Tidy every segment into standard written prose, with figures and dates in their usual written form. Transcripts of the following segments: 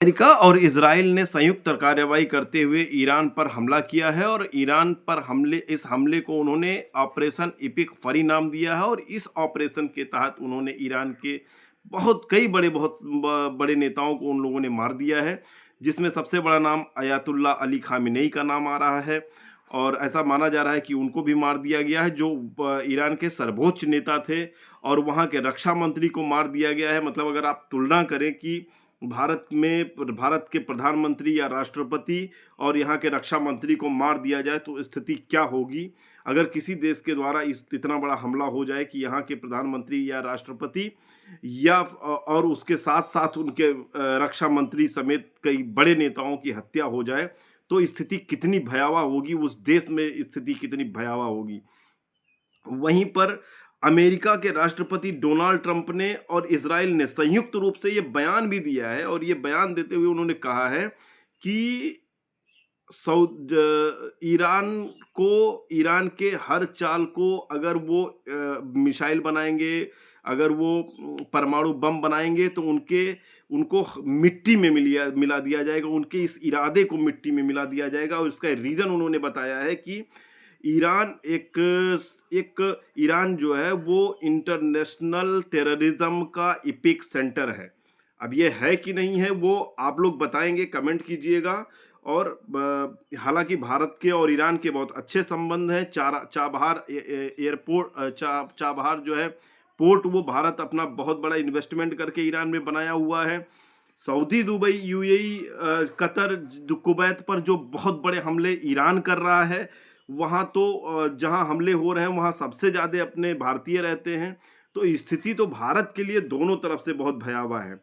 America और Israel ने संयुक्त कार्रवाई करते हुए ईरान पर हमला किया है और ईरान पर इस हमले को उन्होंने ऑपरेशन इपिक फरी नाम दिया है और इस ऑपरेशन के तहत उन्होंने ईरान के बहुत बड़े नेताओं को उन लोगों ने मार दिया है, जिसमें सबसे बड़ा नाम अयातुल्ला अली खामेनेई का नाम आ रहा है। और ऐसा माना जा रहा है कि उनको भी मार दिया गया है, जो ईरान के सर्वोच्च नेता थे, और वहाँ के रक्षा मंत्री को मार दिया गया है। मतलब अगर आप तुलना करें कि भारत के प्रधानमंत्री या राष्ट्रपति और यहाँ के रक्षा मंत्री को मार दिया जाए तो स्थिति क्या होगी। अगर किसी देश के द्वारा इतना बड़ा हमला हो जाए कि यहाँ के प्रधानमंत्री या राष्ट्रपति या और उसके साथ साथ उनके रक्षा मंत्री समेत कई बड़े नेताओं की हत्या हो जाए, तो स्थिति कितनी भयावह होगी, उस देश में स्थिति कितनी भयावह होगी। वहीं पर अमेरिका के राष्ट्रपति डोनाल्ड ट्रंप ने और इजराइल ने संयुक्त रूप से ये बयान भी दिया है, और ये बयान देते हुए उन्होंने कहा है कि ईरान के हर चाल को अगर वो मिसाइल बनाएंगे, अगर वो परमाणु बम बनाएंगे तो उनको मिट्टी में मिला दिया जाएगा, उनके इस इरादे को मिट्टी में मिला दिया जाएगा। और इसका रीज़न उन्होंने बताया है कि ईरान जो है वो इंटरनेशनल टेररिज्म का इपिक सेंटर है। अब ये है कि नहीं है वो आप लोग बताएंगे, कमेंट कीजिएगा। और हालांकि भारत के और ईरान के बहुत अच्छे संबंध हैं। चाबहार एयरपोर्ट, चाबहार जो है पोर्ट, वो भारत अपना बहुत बड़ा इन्वेस्टमेंट करके ईरान में बनाया हुआ है। Saudi, Dubai, UAE, Qatar, Kuwait पर जो बहुत बड़े हमले ईरान कर रहा है, वहाँ तो जहाँ हमले हो रहे हैं वहाँ सबसे ज़्यादा अपने भारतीय रहते हैं। तो स्थिति तो भारत के लिए दोनों तरफ से बहुत भयावह है।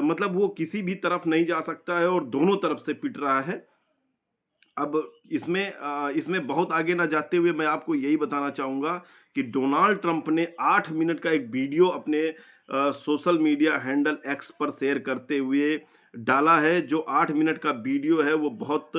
मतलब वो किसी भी तरफ नहीं जा सकता है और दोनों तरफ से पिट रहा है। अब इसमें बहुत आगे ना जाते हुए मैं आपको यही बताना चाहूँगा कि डोनाल्ड ट्रंप ने 8 मिनट का एक वीडियो अपने सोशल मीडिया हैंडल एक्स पर शेयर करते हुए डाला है। जो 8 मिनट का वीडियो है वो बहुत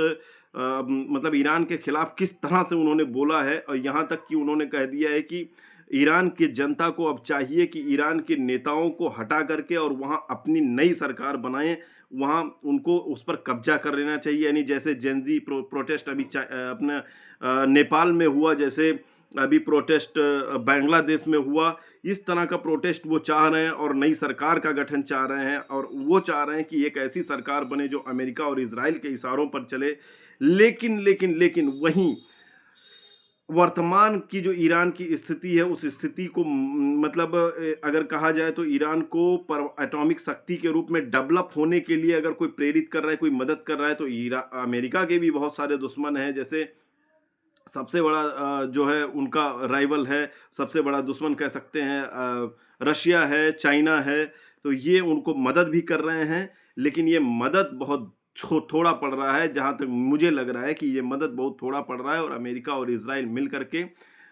मतलब ईरान के खिलाफ किस तरह से उन्होंने बोला है, और यहाँ तक कि उन्होंने कह दिया है कि ईरान की जनता को अब चाहिए कि ईरान के नेताओं को हटा करके और वहाँ अपनी नई सरकार बनाएं, वहाँ उनको उस पर कब्जा कर लेना चाहिए। यानी जैसे जेनजी प्रोटेस्ट अभी अपने नेपाल में हुआ, जैसे अभी प्रोटेस्ट बांग्लादेश में हुआ, इस तरह का प्रोटेस्ट वो चाह रहे हैं और नई सरकार का गठन चाह रहे हैं। और वो चाह रहे हैं कि एक ऐसी सरकार बने जो अमेरिका और इजराइल के इशारों पर चले। लेकिन वहीं वर्तमान की जो ईरान की स्थिति है, उस स्थिति को मतलब अगर कहा जाए तो ईरान को एटॉमिक शक्ति के रूप में डेवलप होने के लिए अगर कोई प्रेरित कर रहा है, कोई मदद कर रहा है, तो अमेरिका के भी बहुत सारे दुश्मन हैं। जैसे सबसे बड़ा जो है उनका राइवल है, सबसे बड़ा दुश्मन कह सकते हैं, रशिया है, चाइना है। तो ये उनको मदद भी कर रहे हैं, लेकिन ये मदद बहुत थोड़ा पड़ रहा है। जहाँ तक मुझे लग रहा है कि ये मदद बहुत थोड़ा पड़ रहा है, और अमेरिका और इजराइल मिल करके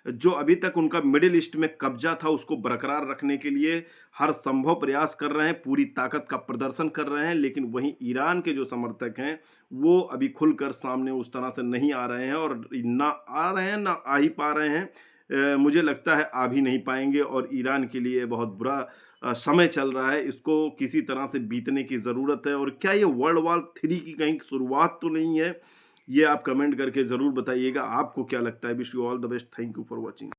जो अभी तक उनका मिडिल ईस्ट में कब्जा था उसको बरकरार रखने के लिए हर संभव प्रयास कर रहे हैं, पूरी ताकत का प्रदर्शन कर रहे हैं। लेकिन वहीं ईरान के जो समर्थक हैं वो अभी खुलकर सामने उस तरह से नहीं आ रहे हैं, और ना आ रहे हैं ना आ ही पा रहे हैं। मुझे लगता है आ भी नहीं पाएंगे, और ईरान के लिए बहुत बुरा समय चल रहा है। इसको किसी तरह से बीतने की ज़रूरत है। और क्या ये वर्ल्ड वॉर 3 की कहीं शुरुआत तो नहीं है? ये आप कमेंट करके ज़रूर बताइएगा, आपको क्या लगता है। Wish you all the best. Thank you for watching.